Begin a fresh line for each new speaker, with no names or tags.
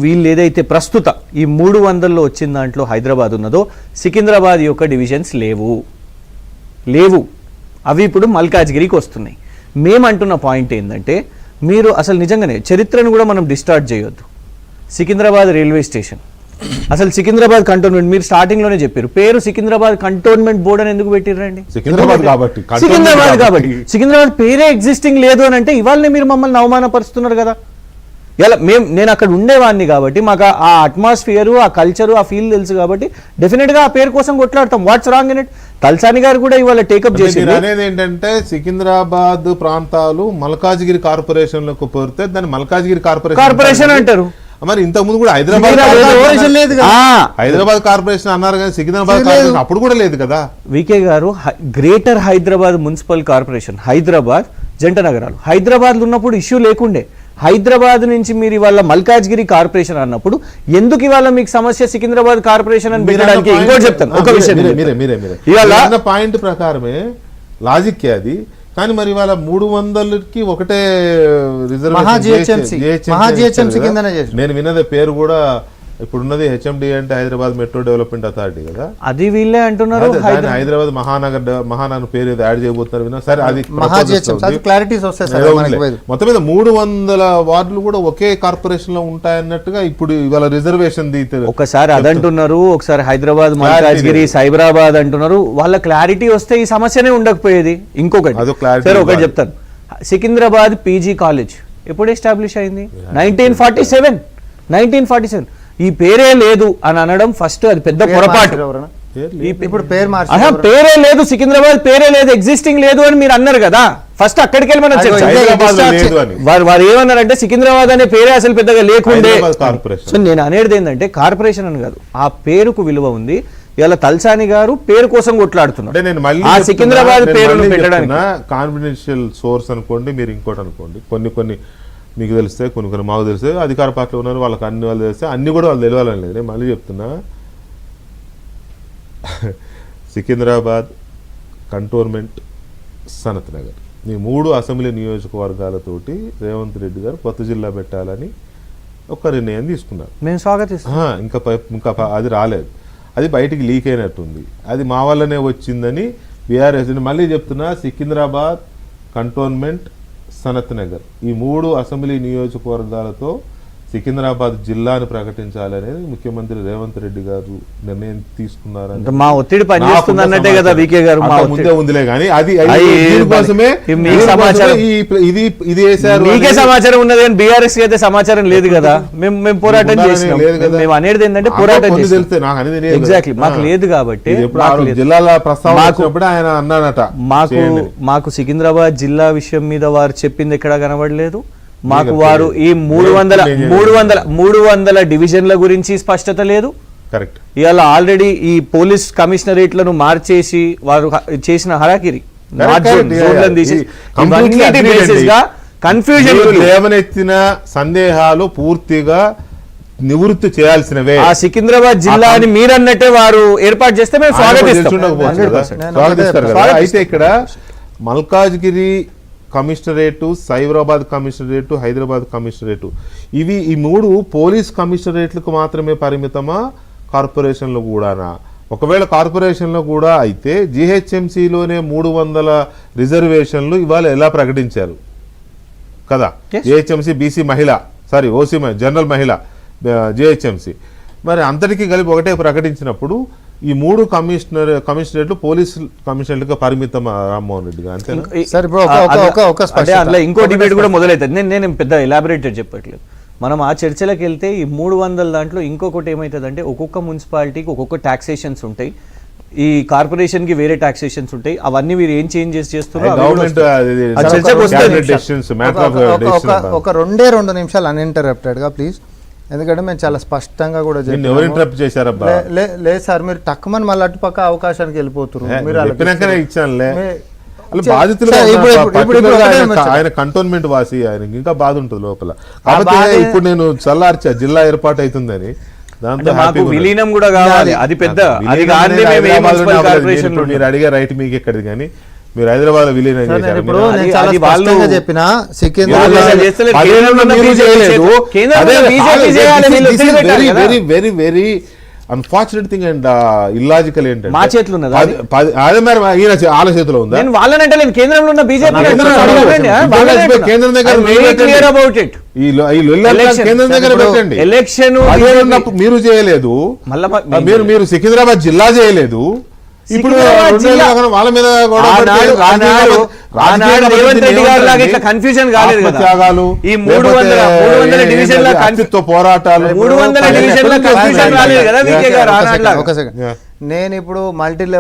వీళ్ళు ఏదైతే ప్రస్తుత ఈ 300లో వచ్చిన దాంట్లో హైదరాబాద్ ఉన్నదో సికింద్రాబాద్ యొక్క డివిజన్స్ లేవు అవి ఇప్పుడు మల్కాజ్గిరికి వస్తున్నాయి. మేమంటున్న పాయింట్ ఏంటంటే మీరు అసలు నిజంగానే చరిత్రను కూడా మనం డిస్టార్ట్ చేయొద్దు. సికింద్రాబాద్ రైల్వే స్టేషన్ అసలు సికింద్రాబాద్ కంటోన్మెంట్ మీరు స్టార్టింగ్ లోనే చెప్పారు, పేరు సికింద్రాబాద్ కంటోన్మెంట్ బోర్డు అని ఎందుకు పెట్టిరండి? సికింద్రాబాద్ కాబట్టి సికింద్రాబాద్ పేరే ఎగ్జిస్టింగ్ లేదు అని అంటే ఇవాళనే మీరు మమ్మల్ని అవమానపరుస్తున్నారు కదా. ఇలా నేను అక్కడ ఉండేవాడిని కాబట్టి మాకు ఆ అట్మాస్ఫియరు, ఆ కల్చరు, ఆ ఫీల్ తెలుసు కాబట్టి డెఫినెట్గా ఆ పేరు కోసం కొట్లాడతాం. What's wrong in it? Talasani గారు కూడా ఇవాళ టేకప్ చేశారు.
అనేది ఏంటంటే సికింద్రాబాద్ ప్రాంతాలు మల్కాజ్గిరి కార్పొరేషన్ లోకి పోతే దాన్ని మల్కాజ్గిరి కార్పొరేషన్
అంటారు.
మరి ఇంతకు ముందు కూడా హైదరాబాద్ కార్పొరేషన్ అన్నారు కానీ సికింద్రాబాద్ కార్పొరేషన్ అప్పుడు కూడా లేదు కదా.
వికే గారు greater Hyderabad municipal corporation, Hyderabad జంట నగరాలు హైదరాబాద్ ఉన్నప్పుడు ఇష్యూ లేకుండే. హైదరాబాద్ నుంచి మీరు ఇవాళ మల్కాజ్గిరి కార్పొరేషన్ అన్నప్పుడు ఎందుకు ఇవాళ మీకు సమస్య సికింద్రాబాద్ కార్పొరేషన్ అని పెట్టడానికి? ఇంకోటి చెప్తాను, ఒక విషయం
ఇవాళ పాయింట్ ప్రకారమే లాజిక్ అది. కానీ మరి ఇవాళ 300కి ఒకటే నేను విన్నదే పేరు కూడా ఇప్పుడున్నది హెచ్ఎండి అంటే హైదరాబాద్ మెట్రో డెవలప్మెంట్ అథారిటీ కదా,
అది వీళ్ళే అంటున్నారు.
హైదరాబాద్ మహానగర్ పేరు యాడ్ చేయబోతున్నారు. సరే అది మొత్తం మీద 300 వార్డులు కూడా ఒకే కార్పొరేషన్ లో ఉంటాయన్నట్టుగా ఇప్పుడు ఇవాళ రిజర్వేషన్
ఒకసారి అదంటున్నారు, ఒకసారి హైదరాబాద్ మల్కాజ్గిరి సైబరాబాద్ అంటున్నారు. వాళ్ళ క్లారిటీ వస్తే ఈ సమస్యనే ఉండకపోయేది. ఇంకొకటి సరే ఒకటి చెప్తాను, సికింద్రాబాద్ పీజీ కాలేజ్ ఎప్పుడు ఎస్టాబ్లిష్ అయింది? 1947. ఈ పేరే లేదు అని అనడం ఫస్ట్ అది పెద్ద పొరపాటు.
ఇప్పుడు
పేరే లేదు, సికింద్రాబాద్ పేరే లేదు, ఎగ్జిస్టింగ్ లేదు అని మీరు అన్నారు కదా. ఫస్ట్ అక్కడికి వెళ్ళి మనం వారు ఏమన్నారంటే సికింద్రాబాద్ అనే పేరే అసలు పెద్దగా లేకుండే. సో నేను అనేది ఏంటంటే కార్పొరేషన్ అని కాదు, ఆ పేరుకు విలువ ఉంది. ఇలా తల్సాని గారు పేరు కోసం కొట్లాడుతున్నారు. ఆ సికింద్రాబాద్ పేరు పెట్టడానికి
కాన్ఫిడెన్షియల్ సోర్స్ అనుకోండి, మీరు ఇంకోటి అనుకోండి, కొన్ని మీకు తెలిస్తే కొన్ని మాకు తెలిస్తే అధికార పార్టీలో ఉన్నారు, వాళ్ళకి అన్ని వాళ్ళు తెలిస్తే అన్ని కూడా వాళ్ళు తెలియాలని లేదు. నేను మళ్ళీ చెప్తున్నా, సికింద్రాబాద్, కంటోన్మెంట్, సనత్ నగర్ ఈ 3 అసెంబ్లీ నియోజకవర్గాలతోటి రేవంత్ రెడ్డి గారు కొత్త జిల్లా పెట్టాలని ఒక నిర్ణయం తీసుకున్నారు.
మేము స్వాగతిస్తాం.
ఇంకా అది రాలేదు, అది బయటికి లీక్ అయినట్టుంది. అది మా వల్లనే వచ్చిందని బీఆర్ఎస్. మళ్ళీ చెప్తున్నా, సికింద్రాబాద్, కంటోన్మెంట్, సనత్ నగర్ ఈ 3 అసెంబ్లీ నియోజకవర్గాలతో సికింద్రాబాద్ జిల్లాను ప్రకటించాలనేది ముఖ్యమంత్రి రేవంత్ రెడ్డి గారు నిర్ణయం తీసుకున్నారంటే
మా ఒత్తిడి పనిచేస్తుంది అన్నట్టే కదా వికే గారు.
ముందే ఉందిలే కానీ అది దీనికోసమే ఇది వేశారు.
మీకే సమాచారం ఉన్నది కానీ బీఆర్ఎస్ అయితే సమాచారం లేదు కదా. మేము పోరాటం చేసినాం. మేము అనేది ఏంటంటే పోరాటం
తెలిస్తే నాకు అనేది
ఎగ్జాక్ట్లీ మాకు లేదు కాబట్టి
జిల్లాల ప్రస్తావన ఆయన అన్నాడట.
మాకు సికింద్రాబాద్ జిల్లా విషయం మీద వారు చెప్పింది ఎక్కడా కనబడలేదు. మాకు వారు ఈ 300 డివిజన్ల గురించి స్పష్టత లేదు. ఇవాళ ఆల్రెడీ ఈ పోలీస్ కమిషనరేట్లను మార్చేసి వారు చేసిన హరాకిరి కన్ఫ్యూజన్
లేవనెత్తిన సందేహాలు పూర్తిగా నివృత్తి చేయాల్సినవే.
ఆ సికింద్రాబాద్ జిల్లా అని మీరన్నట్టే వారు ఏర్పాటు చేస్తే మేము స్వాగతిస్తారు.
అయితే ఇక్కడ Malkajgiri commissionerate, Cyberabad commissionerate, Hyderabad commissionerate ఈ 3 పోలీస్ కమిషనరేట్లకు మాత్రమే పరిమితమా, కార్పొరేషన్లు కూడానా? ఒకవేళ కార్పొరేషన్లో కూడా అయితే జిహెచ్ఎంసీలోనే 300 రిజర్వేషన్లు ఇవాళ ఎలా ప్రకటించారు కదా. జిహెచ్ఎంసీ బీసీ మహిళ ఓసీ జనరల్ మహిళ జిహెచ్ఎంసీ మరి అంతటికీ కలిపి ఒకటే ప్రకటించినప్పుడు ఈ 3 కమిషనరేట్లు పోలీస్ కమిషనర్లుగా పరిమితం రామ్మోహన్ రెడ్డి గారు అంతే.
ఇంకో డిబేట్ కూడా మొదలవుతుంది. నేను పెద్ద ఎలాబొరేటెడ్ చెప్పట్లేదు. మనం ఆ చర్చలకు వెళ్తే ఈ 300 దాంట్లో ఇంకొకటి ఏమవుతుందంటే ఒక్కొక్క మున్సిపాలిటీకి ఒక్కొక్క టాక్సేషన్స్ ఉంటాయి, ఈ కార్పొరేషన్ కి వేరే టాక్సేషన్స్ ఉంటాయి. అవన్నీ మీరు ఏం చేంజెస్ చేస్తున్నారు?
ఒక 2 నిమిషాలు అన్ఇంటరప్టెడ్ గా ప్లీజ్, ఎందుకంటే మేము చాలా స్పష్టంగా కూడా లేదు సార్. మీరు టక్కుమని మళ్ళీ అటుపక్క అవకాశానికి వెళ్ళిపోతున్నారు.
ఆయన కంటోన్మెంట్ వాసి, ఆయనకి ఇంకా బాధ ఉంటుంది లోపల. కాబట్టి ఇప్పుడు నేను చల్లార్చా జిల్లా ఏర్పాటు అవుతుందని, దాంతో
విలీనం కూడా కావాలి. అది పెద్ద
మీరు అడిగే రైట్ మీకు ఎక్కడిది కానీ మీరు హైదరాబాద్ విలీనం
సార్, నేను
చేశారు.
ఇప్పుడు
మీరు-
నేను చాలా
అది వాళ్ళు-
స్పష్టంగా చెప్పిన
వాళ్ళు
సికింద్రాబాద్
చేస్తలేరు.
పదేళ్ళలో
కేంద్రంలో
మీరు
BJP
చేయలేదు.
కేంద్రంలో
అదే
BJP
కాదు,
చేయాలి,
this is-
వీళ్ళు
this is
వదిలిపెట్టారు
very,
కదా.
very, very, very unfortunate thing and illogical ఏంటంటే
మా చేతిలో ఉన్నదా అది?
అదే మరి ఈయన వాళ్ళ చేతిలో ఉందా?
నేను వాళ్ళనంటే నేను కేంద్రంలో ఉన్న బీజేపీ
కేంద్రం దగ్గర మీరు పెట్టండి.
అబౌట్ ఇట్
ఈ లొల్లి
Election.
కేంద్రం దగ్గర
ఇప్పుడు
పెట్టండి.
ఎలక్షన్
పదేళ్ళు ఉన్నప్పుడు మీరు చేయలేదు, మీరు సికింద్రాబాద్ జిల్లా చేయలేదు. ఇప్పుడు
సికింద్రాబాద్
2 ఏళ్ళ కాలం వాళ్ళ మీద గొడవ పడితే
ఆనాడు రేవంత్ రెడ్డి గారు లాగా ఇట్లా కన్ఫ్యూజన్ కాలేదు కదా.
ఆత్మత్యాగాలు,
ఈ 300 డివిజన్ల
అస్తిత్వ పోరాటాలు,
300 డివిజన్ల కన్ఫ్యూజన్ రాలేదు కదా వీకే గారు ఆనాడు
ఒక సెకండ్. నేను ఇప్పుడు మల్టీ లెవెల్